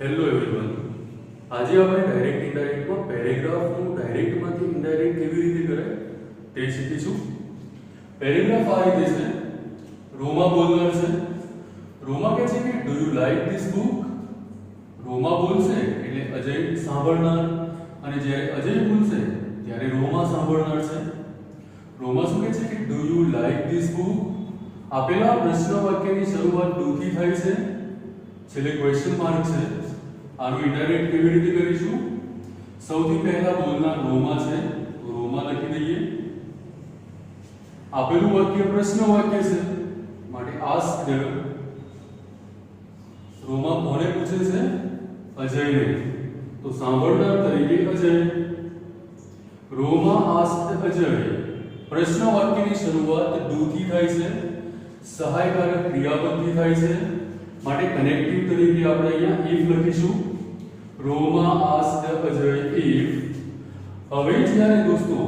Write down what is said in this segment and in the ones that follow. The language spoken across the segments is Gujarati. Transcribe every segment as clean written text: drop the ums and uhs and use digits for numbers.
હેલો એવરીવન, આજે આપણે ડાયરેક્ટ ઇનડાયરેક્ટમાં પેરેગ્રાફનું ડાયરેક્ટમાંથી ઇનડાયરેક્ટ કેવી રીતે કરાય તે શીખીશું. પેરેગ્રાફ આ રીતે છે. રોમા બોલનાર છે. રોમા કહે છે કે do you like this book. Roma બોલશે એટલે અજય સાંભળનાર, અને જ્યારે અજય બોલશે ત્યારે રોમા સાંભળનાર છે. રોમા શું કહે છે કે do you like this book. આપેલા પ્રશ્ન વાક્યની શરૂઆત ડુ થી થાય છે, છેલ્લે ક્વેશ્ચન માર્ક છે. આનું ઇનડાયરેક્ટ કેવી રીતે કરીશું? સૌથી પહેલા બોલનાર રોમા છે, તો રોમા લખી દઈએ. આપેલું વાક્ય પ્રશ્ન વાક્ય છે માટે આસ્ક. રોમા કોને પૂછે છે? અજયને. તો સાંભળનાર તરીકે અજય. રોમા આસ્ક અજય. પ્રશ્ન વાક્યની શરૂઆત ડુ થી થાય છે, સહાયકારક ક્રિયાપદથી થાય છે માટે કનેક્ટિવ તરીકે આપણે અહીંયા if લખીશું. રોમા આસ્ક્ડ અજય if. હવે જ્યારે દોસ્તો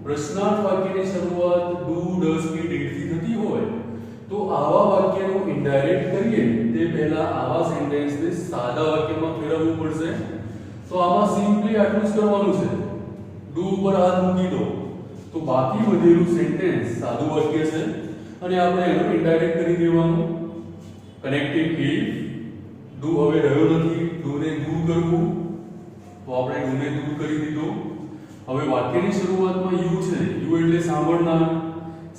પ્રશ્નાર્થ વાક્યની શરૂઆત ડુ ડઝ કે ડીડ થી થતી હોય તો આવા વાક્યનું ઇનડાયરેક્ટ કરીએ તે પહેલા આવા સેન્ટેન્સને સાદા વાક્યમાં ફેરવવું પડશે. તો આમાં સિમ્પલી આટલું જ કરવાનું છે. ડુ ઉપર હાથ મૂકી દો તો બાકી વધેલું સેન્ટેન્સ સાદું વાક્ય છે અને આપણે એનું ઇનડાયરેક્ટ કરી દેવાનું. Connective if. ડુ હવે રહ્યો નથી, ડુ ને દૂર કરવું, તો આપણે ડુ ને દૂર કરી દીધો. હવે વાક્યની શરૂઆતમાં યુ છે. યુ એટલે સાંભળનાર.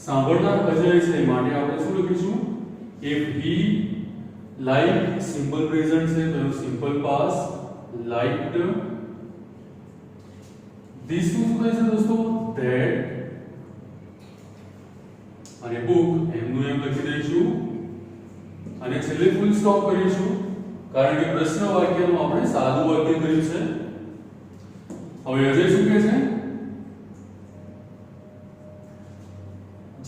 સાંભળનાર અજય છે માટે આપણે શું લખીશું? if he liked, simple present છે તો સિમ્પલ પાસ્ટ, liked. ધીસ શું થાય છે દોસ્તો? that. અને book એમનું એમ લખી દઈશું અને છેલ્લે ફૂલ સ્ટોપ કરીશું કારણ કે પ્રશ્ન વાક્યનું આપણે સાદું વાક્ય કર્યું છે. હવે અજય શું કહે છે?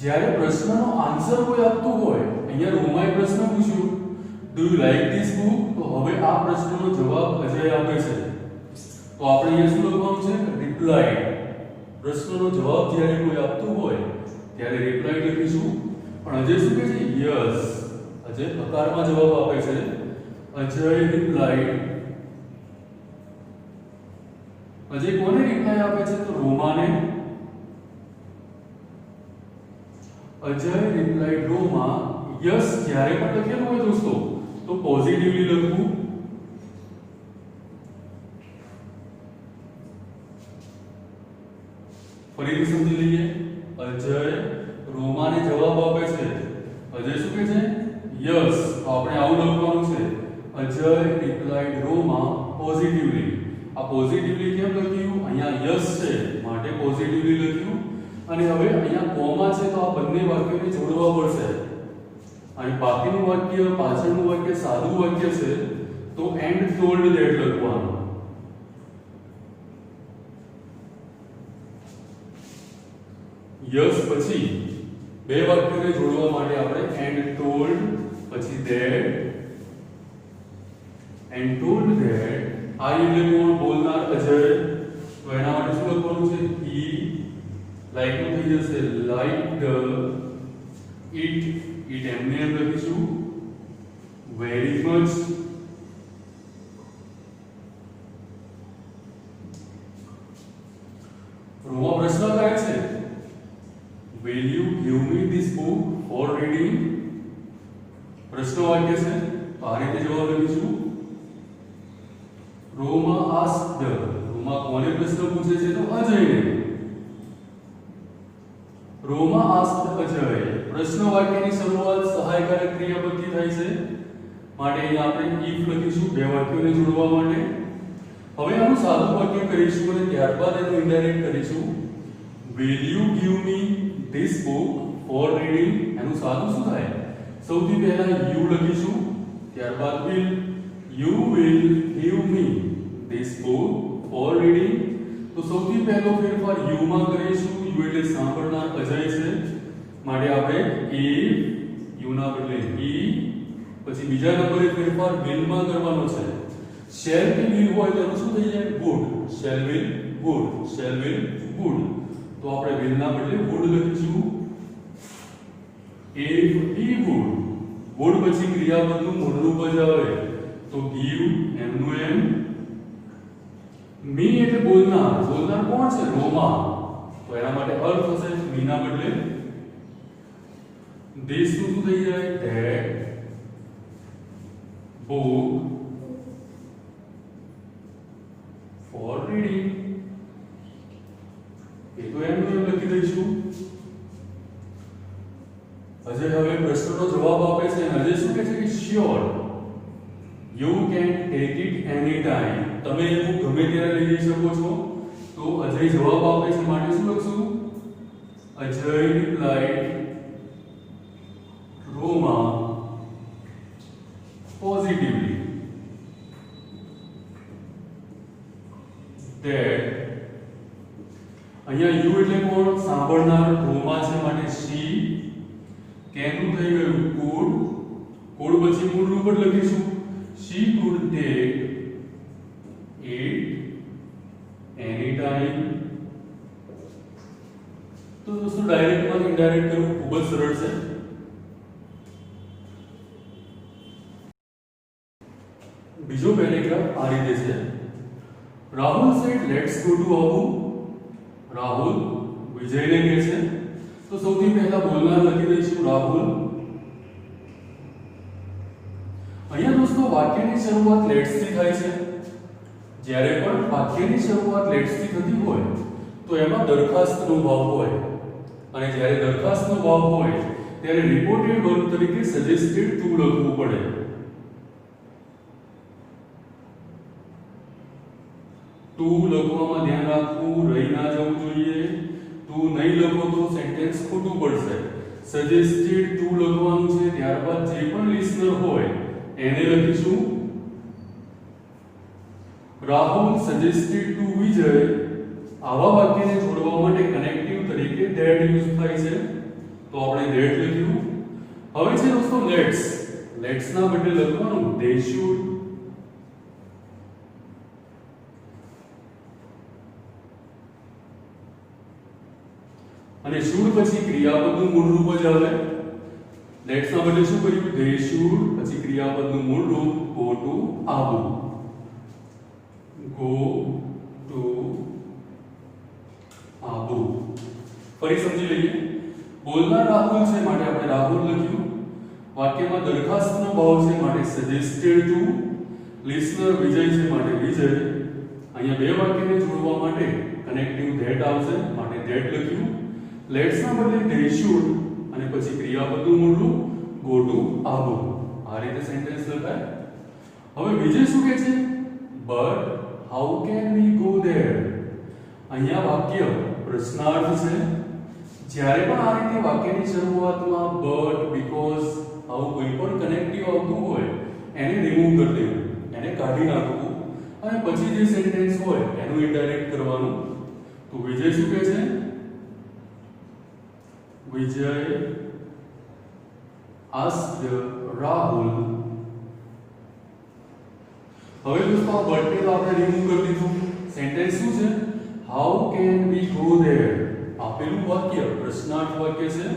જ્યારે પ્રશ્નનો આન્સર કોઈ આપતું હોય, અહીંયા રોમાએ પ્રશ્ન પૂછ્યું do you like this book, તો હવે આ પ્રશ્નનો જવાબ અજય આપે છે તો આપણે અહીંયા શું લખવાનું છે? રિપ્લાય. પ્રશ્નનો જવાબ જ્યારે કોઈ આપતું હોય ત્યારે રિપ્લાય લખીશું. પણ અજય શું કહે છે? યસ. અજય પ્રકારમાં જવાબ આપે છે. અજય રિપ્લાઈડ. અજય કોને રિપ્લાય આપે છે? તો રોમાને. અજય રિપ્લાઈડ રોમા. યસ જ્યારે પણ લખેલું હોય દોસ્તો તો પોઝિટિવલી લખવું. ફરીથી સમજી લઈએ. અજય રોમાને જવાબ આપે છે. અજય શું કહે છે? યસ. તો આપણે આવું લખવાનું છે. Ajay replied Roma positively. આ પોઝિટિવલી કેમ લખ્યું? અહીંયા યસ છે માટે પોઝિટિવલી લખ્યું. અને હવે અહીંયા કોમા છે તો આ બંને વાક્યોને જોડવા પડશે. અને બાકીનું વાક્ય, પાછળનું વાક્ય સાદું વાક્ય છે તો એન્ડ ટોલ્ડ ધેટ લખવાનું. યસ પછી બે વાક્યોને જોડવા માટે આપણે એન્ડ ટોલ્ડ પછી ધેટ. And told that. આ એટલે કોણ? બોલનાર અજય. તો એના માટે શું લખવાનું છે? he. લાઈક નું થઈ જશે લાઈક્ડ ઇટ. ઇટ એમને એમ લખીશું. Very much. રોમા પ્રશ્ન કરે છે will you give me this book for reading. પ્રશ્ન વાક્ય છે તો આ રીતે જવાબ લખીશું. રોમા asked. રોમા કોને પ્રશ્ન પૂછે છે? તો અજયને. રોમા asked અજય. પ્રશ્ન વાક્યની શરૂઆત સહાયકારક ક્રિયાપદથી થાય છે માટે અહીંયા આપણે if લખીશું બે વાક્યોને જોડવા માટે. હવે આનું સાદું વાક્ય કરીશું અને ત્યારબાદ એનું ઇનડાયરેક્ટ કરીશું. will you give me this book for reading. એનું સાદું શું થાય? સૌથી પહેલા you લખીશું, ત્યારબાદ will. you will give me this book for reading. તો સૌથી પહેલો ફેરફાર you માં કરીશું. you એટલે સાંભળનાર અજય છે માટે આપણે if, you ના બદલે he. પછી બીજા નંબરે ફેરફાર will માં કરવાનો છે. shall કે will હોય તો એનું શું થઈ જાય? would. shall will would. shall will would. તો આપણે will ના બદલે would લખીશું. if he would. would પછી ક્રિયાપદનું મૂળ રૂપ જ આવે તો give એમનું એમ મી એટલે બોલનાર કોણ છે રોમા તો એના માટે અર્થ થશે મી ના બદલે this શું થઈ જાય that book for reading એ તો એમનું એમ લખી દઈશું અજય હવે પ્રશ્નનો જવાબ આપે છે અને અજય શું કહે છે કે sure you can take it any time તમે એ બુક ગમે ત્યારે લઈ જઈ શકો છો તો અજય જવાબ આપે છે માટે શું લખશું અજય રિપ્લાઇડ રોમા પોઝિટિવલી that અહીંયા યુ એટલે કોણ સાંભળનાર રોમા છે માટે શી કેનું થઈ ગયું could પછી મૂળ રૂપ જ લખીશું she could take it anytime તો દોસ્તો ડાયરેક્ટ માં ઇનડાયરેક્ટ કરવું ખૂબ જ સરળ છે બીજો પેરેગ્રાફ આ રીતે છે Rahul said let's go to Abu Rahul વિજયને કહે છે તો સૌથી પહેલા બોલનાર લખી દઈશું રાહુલ અહીંયા દોસ્તો વાક્યની શરૂઆત લેટ્સ થી થાય છે જ્યારે પણ વાક્યની શરૂઆત લેટ્સ થી થતી હોય તો એમાં દરખાસ્તનો ભાવ હોય અને જ્યારે દરખાસ્તનો ભાવ હોય ત્યારે રિપોર્ટેડ વર્બ તરીકે સજેસ્ટેડ ટુ લખવું પડે ટુ લખવામાં ધ્યાન રાખવું રહી ના જવું જોઈએ ટુ નહીં લખો તો સેન્ટેન્સ ખોટું પડશે સજેસ્ટેડ ટુ લખવાનું છે ત્યારબાદ જે પણ લિસનર હોય એને લખીશું રાહુલ સજેસ્ટેડ ટુ વિજય આવા વાક્યને જોડવા માટે કનેક્ટિવ તરીકે ધેટ યુઝ થાય છે તો આપણે ધેટ લખ્યું હવે છે દોસ્તો લેટ્સ ના બદલે લખવાનું they should અને should પછી ક્રિયાપદનું મૂળ રૂપ જ આવે લેટ્સ ના બદલે શું કર્યું they should પછી ક્રિયાપદનું મૂળ રૂપ go to Abu ફરી સમજી લઈએ બોલનાર રાહુલ છે માટે આપણે રાહુલ લખ્યું વાક્યમાં દરખાસ્તનો ભાવ છે માટે સજેસ્ટેડ ટુ લિસનર વિજય છે માટે વિજય અહીંયા બે વાક્યને જોડવા માટે કનેક્ટિવ ધેટ આવશે માટે ધેટ લખ્યું લેટ્સ ના બદલે they should અને પછી ક્રિયાપદનું મૂળ રૂપ go to Abu આ રીતે સેન્ટેન્સ લખાય હવે વિજય શું કહે છે but how can we go there અહીંયા વાક્ય પ્રશ્નાર્થ છે જ્યારે પણ આ રીતે વાક્યની શરૂઆતમાં but because આવું કોઈ પણ કનેક્ટિવ આવતું હોય એને રિમૂવ કરી દેવું એને કાઢી નાખવું અને પછી જે સેન્ટેન્સ હોય એનું ઇનડાયરેક્ટ કરવાનું તો વિજય શું કહે છે વિજય asked રાહુલ હવે દોસ્તો આ but ને આપણે રિમૂવ કરી દીધું સેન્ટેન્સ શું છે how can we go there આપેલું વાક્ય પ્રશ્નાર્થ વાક્ય છે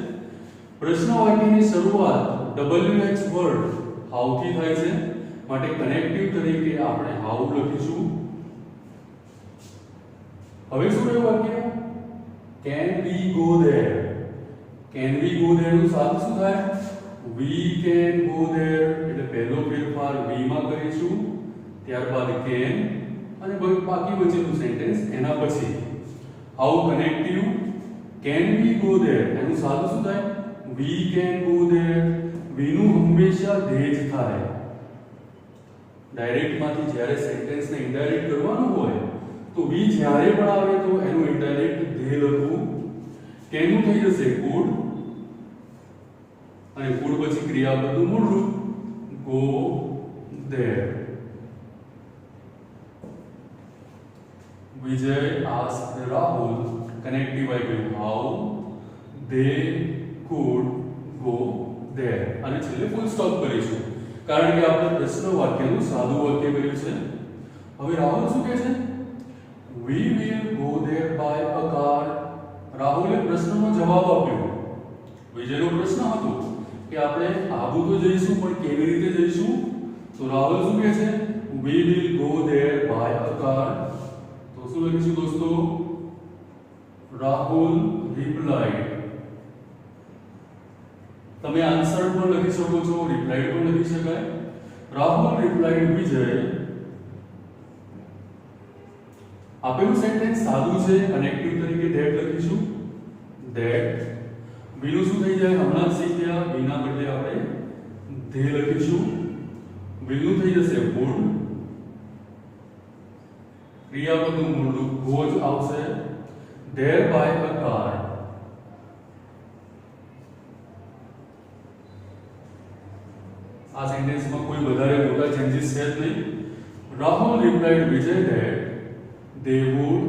પ્રશ્ન વાક્યની શરૂઆત WH વર્ડ how થી થાય છે માટે કનેક્ટિવ તરીકે આપણે how લખીશું હવે શું રહ્યું વાક્ય can we go there નું સાદું શું થાય we can go there એટલે પહેલો ફેરફાર we માં કરીશું ત્યારબાદ can અને બાકી બચેલું સેન્ટેન્સ એના પછી how connective can we go there એનું સાદું શું થાય we can go there we નું હંમેશા ધ્યેય જ થાય ડાયરેક્ટ માંથી જ્યારે સેન્ટેન્સ ને ઇનડાયરેક્ટ કરવાનું હોય તો we જ્યારે પણ આવે તો એનું ઇનડાયરેક્ટ ધ્યેય લખવું can નું થઈ જશે could અને could પછી ક્રિયાપદનું મૂળ રૂપ go there Vijay asked Rahul connective item how they could go there અને છેલ્લે ફૂલ સ્ટોપ કરીશું કારણ કે આપણે પ્રશ્ન વાક્યનું સાદું વાક્ય કર્યું છે હવે રાહુલ શું કહે છે we will go there by a car રાહુલે પ્રશ્નનો જવાબ આપ્યો વિજયનો પ્રશ્ન હતો કે આપણે આબુ તો જઈશું પણ કેવી રીતે જઈશું તો તો રાહુલ શું કહે છે? We will go there by a car. તો શું લખીશું દોસ્તો? રાહુલ replied. તમે આન્સર પણ લખી શકો છો, રિપ્લાઇડ પણ લખી શકાય. રાહુલ replied વિજય. આપેલું સેન્ટેન્સ સાદું છે, કનેક્ટિવ તરીકે that લખીશું. that બીનું શું થઈ જાય? હમણાં જ શીખ્યા, બીના બદલે આપણે they લખીશું. બીનું થઈ જશે would. ક્રિયાપદનું મૂળ રૂપ go જ આવશે. there by a car. આ સેન્ટેન્સમાં કોઈ વધારે મોટા ચેન્જીસ છે જ નહીં. Rahul replied Vijay that they would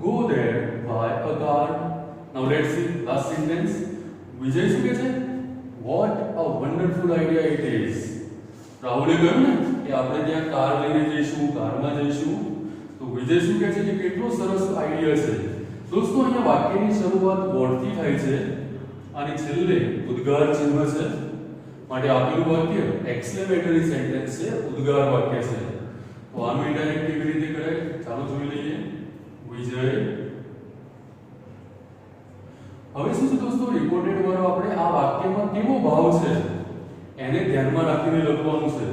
go there by a car. Now let's see last sentence. વિજય શું કહે છે? What a wonderful idea it is. રાહુલે કહ્યું ને કે આપણે ત્યાં કાર લઈને જઈશું, કારમાં જઈશું. તો વિજય શું કહે છે કે કેટલો સરસ આઈડિયા છે. દોસ્તો અહીંયા વાક્યની શરૂઆત what થી થાય છે અને છેલ્લે ઉદ્ગાર ચિહ્ન છે. માટે આપેલું વાક્ય એક્સક્લેમેટરી સેન્ટેન્સ છે, ઉદ્ગાર વાક્ય છે. તો આનું ઇનડાયરેક્ટ કેવી રીતે કરાય? ચાલો જોઈ લઈએ. વિજય. હવે શું છે દોસ્તો? રિપોર્ટેડ વર્બ આપણે આ વાક્યમાં કેવો ભાવ છે એને ધ્યાનમાં રાખીને લખવાનું છે.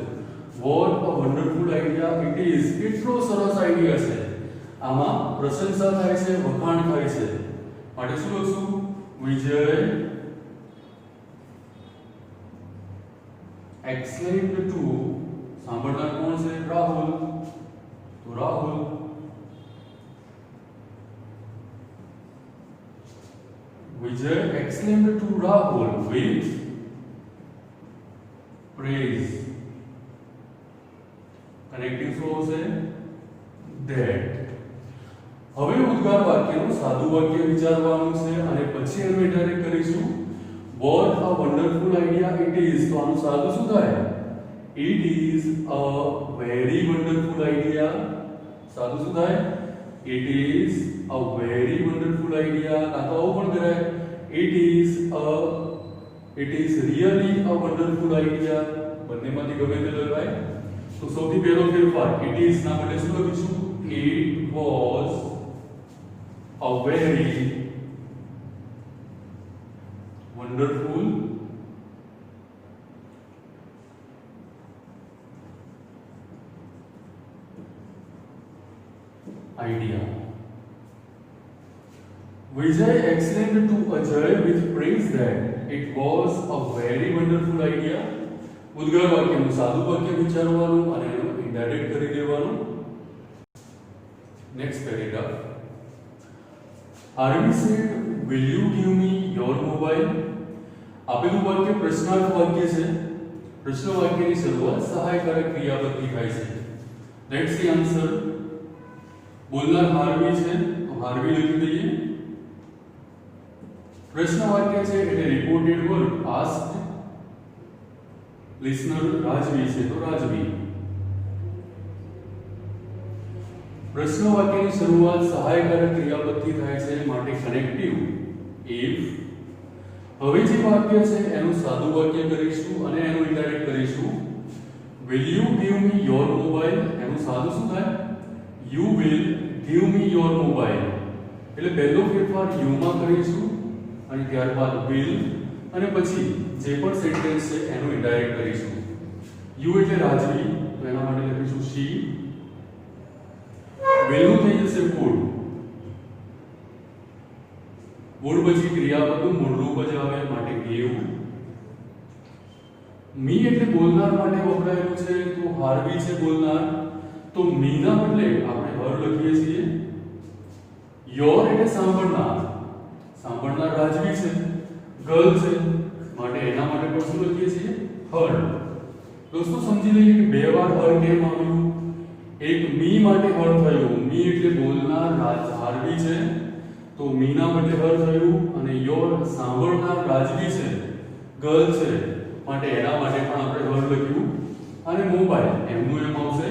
What a wonderful idea it is. કેટલો સરસ આઈડિયા છે. આમાં પ્રશંસા થાય છે, વખાણ થાય છે. માટે શું લખશું? વિજય exclaimed to. સાંભળનાર કોણ છે? રાહુલ. તો રાહુલ વિજય exclaimed to Rahul with praise. Connective શું આવશે? that. હવે ઉદ્ગાર વાક્યનું સાદું વાક્ય વિચારવાનું છે અને પછી એનું ઇન્ડાયરેક્ટ કરીશું. What a wonderful idea it is. તો આનું સાદું શું થાય? It is a very wonderful idea. સાદું શું થાય? It is a very wonderful idea. કાં તો આવું પણ કરાય. It is really a wonderful idea. બંનેમાંથી ગમે તે લખાય. તો સૌથી પહેલો ફેરફાર it is ના બદલે શું લખીશું? It was a very wonderful idea. Vijay exclaimed to Ajay with praise that it was a very wonderful idea. ઉદ્ગાર વાક્યનું સાદું વાક્ય વિચારવાનું અને એનું ઇન્ડાયરેક્ટ કરી દેવાનું. Next paragraph. Harvey said, will you give me your mobile? આપેલું વાક્ય પ્રશ્નાર્થ વાક્ય છે. પ્રશ્ન વાક્યની શરૂઆત સહાયકારક ક્રિયાપદથી થાય છે. Let's see answer. બોલનાર હાર્વી છે તો હાર્વી લખી દઈએ. પ્રશ્ન વાક્ય છે એટલે રિપોર્ટેડ વર્બ આસ્ક્ડ. લિસનર રાજવી છે તો રાજવી. પ્રશ્ન વાક્યની શરૂઆત સહાયકારક ક્રિયાપદથી થાય છે માટે કનેક્ટિવ if. હવે જે વાક્ય છે એનું સાદું વાક્ય કરીશું અને એનું ઇનડાયરેક્ટ કરીશું. will you give me your mobile? એનું સાદું શું થાય? you will give me your mobile. એટલે પહેલો ફેરફાર you માં કરીશું અને ત્યારબાદ will અને પછી જે પણ સેન્ટેન્સ છે એનું ઇનડાયરેક્ટ કરીશું. you એટલે રાજવી તો એના માટે લખીશું she. will નું થઈ જશે would. would પછી ક્રિયાપદનું મૂળ રૂપ જ આવે માટે give. me એટલે બોલનાર માટે વપરાયેલું છે તો હાર્વી છે બોલનાર તો me ના બદલે આપણે her લખીએ છીએ. your એટલે સાંભળનાર. સાંભળનાર રાજવી છે, ગર્લ છે માટે એના માટે પણ શું લખીએ છીએ? her. દોસ્તો સમજી લઈએ કે બે વાર her કેમ આવ્યું. એક me માટે her થયું. me એટલે બોલનાર હાર્વી છે તો me ના બદલે her થયું અને your સાંભળનાર રાજવી છે, ગર્લ છે માટે એના માટે પણ આપણે her લખ્યું અને મોબાઈલ એમનું એમ આવશે.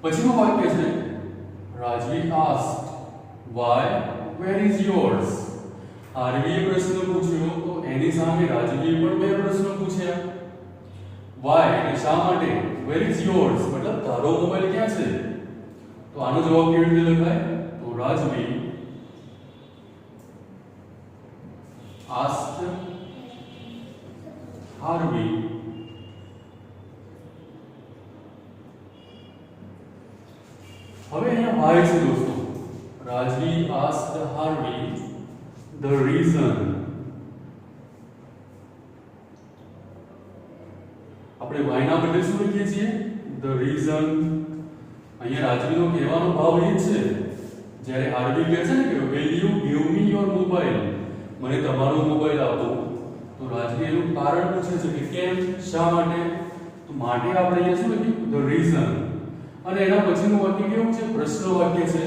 પછીનું વાક્ય છે રાજવી asked why where is yours. હાર્વીએ પ્રશ્ન પૂછ્યો તો એની સામે રાજવીએ પણ બે પ્રશ્નો પૂછ્યા. વાય એટલે શા માટે, વેર ઇઝ યોર્સ મતલબ તારો મોબાઈલ ક્યાં છે. તો આનો જવાબ કેવી રીતે લખાય? તો રાજવી asked Harvey હવે અહીંયા વાય છે દોસ્તો. રાજવી asked Harvey the reason. આપણે વાય ના બદલે શું લખીએ છીએ? the reason. અહીંયા રાજવીનો કહેવાનો ભાવ એ છે જ્યારે હાર્વી કહે છે ને કે will you give me your mobile, મને તમારો મોબાઈલ આપો, તો રાજવી એનું કારણ પૂછે છે કે કેમ, શા માટે. તો માટે આપણે અહીંયા શું લખ્યું? the reason. અને એના પછીનું વાક્ય કેવું છે? પ્રશ્ન વાક્ય છે.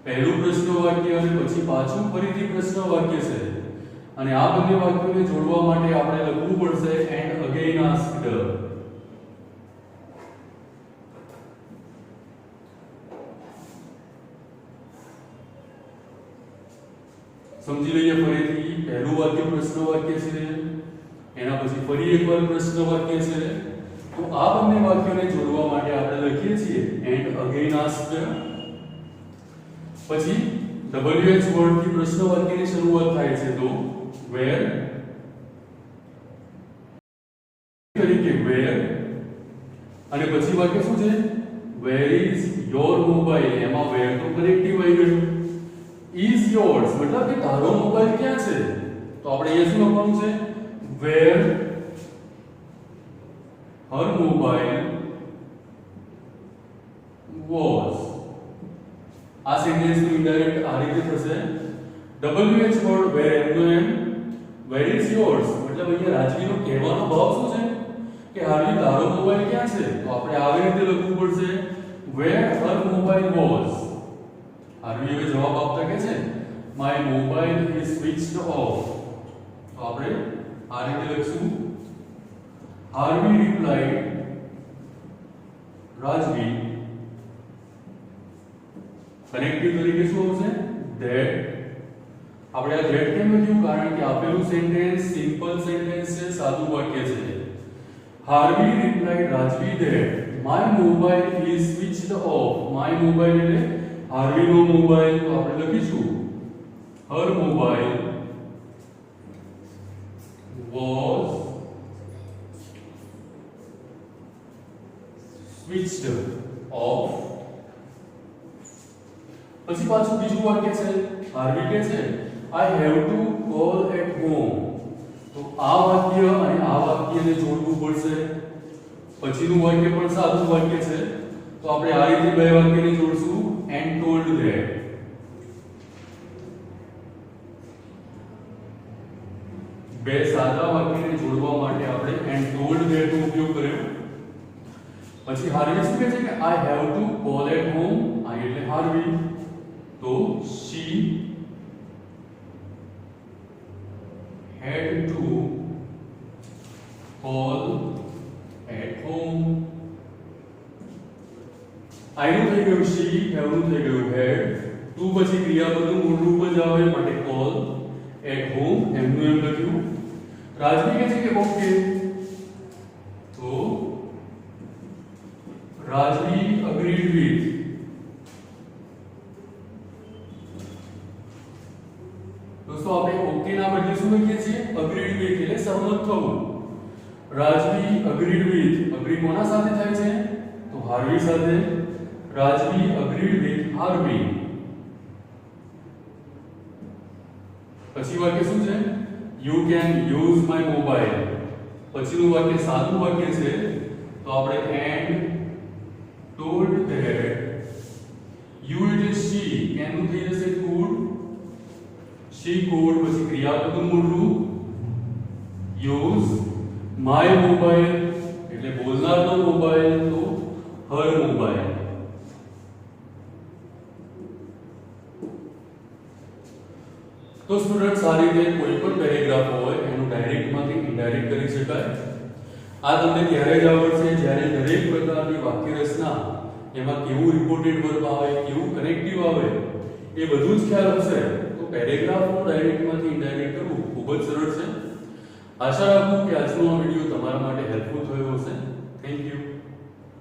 પહેલું પ્રશ્ન વાક્ય અને પછી પાછું ફરીથી પ્રશ્ન વાક્ય છે. અને આ બંને વાક્યોને જોડવા માટે આપણે લખવું પડશે and again asked. સમજી લઈએ ફરીથી. પહેલું વાક્ય પ્રશ્ન વાક્ય છે, એના પછી ફરી એકવાર પ્રશ્ન વાક્ય છે. તો આ બંને વાક્યોને જોડવા માટે આપણે લખીએ છીએ and again asked. પછી WH વર્ડથી પ્રશ્ન વાક્યની શરૂઆત થાય છે. તો where તરીકે where, અને પછી વાક્ય શું છે? where is your mobile. એમાં where તો કનેક્ટિવ આવી ગયું. is yours મતલબ કે તારો મોબાઈલ ક્યાં છે. તો આપણે અહીંયા શું લખવાનું છે? where her mobile was. આ સેન્ટેન્સ નું ઇનડાયરેક્ટ આ રીતે થશે. WH વર્ડ where એમનો એમ, where is yours મતલબ અહીંયા રાજવીનો કહેવાનો ભાવ શું છે કે હાર્વી તારો મોબાઈલ ક્યાં છે. તો આપણે આવી રીતે લખવું પડશે where her mobile was. Harvey હવે જવાબ આપતા કહે છે my mobile is switched off. તો આપણે આ રીતે લખશું Harvey replied રાજવી. કનેક્ટિવ તરીકે શું આવશે? that. આપણે આ that કેમ લખ્યું? કારણ કે આપેલું સેન્ટેન્સ સિમ્પલ સેન્ટેન્સ છે, સાદું વાક્ય છે. Harvey replied રાજવી that my mobile is switched off. my mobile એટલે હાર્વીનો મોબાઈલ. તો આપણે લખીશું her mobile was switched off. પછી પાછું બીજું વાક્ય છે. હાર્વી કહે છે I have to call at home. તો આ વાક્ય અને આ વાક્યને જોડવું પડશે. પછીનું વાક્ય પણ સાદું વાક્ય છે. તો આપણે આ રીતે બે વાક્યને જોડશું and told that. બે સાદા વાક્યને જોડવા માટે આપણે and told that નો ઉપયોગ કર્યો. પછી હાર્વી શું કહે છે કે I have to call at home. I એટલે હાર્વી. તો she had to call at home. I નું થઈ ગયું she, have નું થઈ ગયું had. to પછી ક્રિયાપદનું મૂળ રૂપ જ આવે માટે call at home એમનું એમ લખ્યું. રાજવી કહે છે કે ઓકે. તો રાજવી agreed with. દોસ્તો આપણે ઓકે ના બદલે શું લખીએ છીએ? agreed with એટલે સહમત થવું. રાજવી agreed with. agree કોના સાથે થાય છે? તો હાર્વી સાથે. રાજવી agreed with હાર્વી. પછી વાક્ય શું છે? you can use my mobile. પછીનું વાક્ય સાદું વાક્ય છે. તો આપણે and told that you એટલે she, can નું થઈ જશે could. she could પછી ક્રિયાપદનું મૂળ રૂપ use my mobile એટલે બોલનારનો મોબાઈલ. તો her mobile. તો સ્ટુડન્ટ્સ આ રીતે કોઈ પણ પેરેગ્રાફ હોય એનું ડાયરેક્ટમાંથી ઇનડાયરેક્ટ કરી શકાય. આ તમને ત્યારે જ આવડશે જ્યારે દરેક પ્રકારની વાક્ય રચના એમાં કેવું રિપોર્ટેડ વર્બ આવે, કેવું કનેક્ટિવ આવે એ બધું જ ખ્યાલ હશે. તો પેરેગ્રાફનું ડાયરેક્ટમાંથી ઇનડાયરેક્ટ કરવું ખૂબ જ સરળ છે. આશા રાખું કે આજનો આ વિડીયો તમારા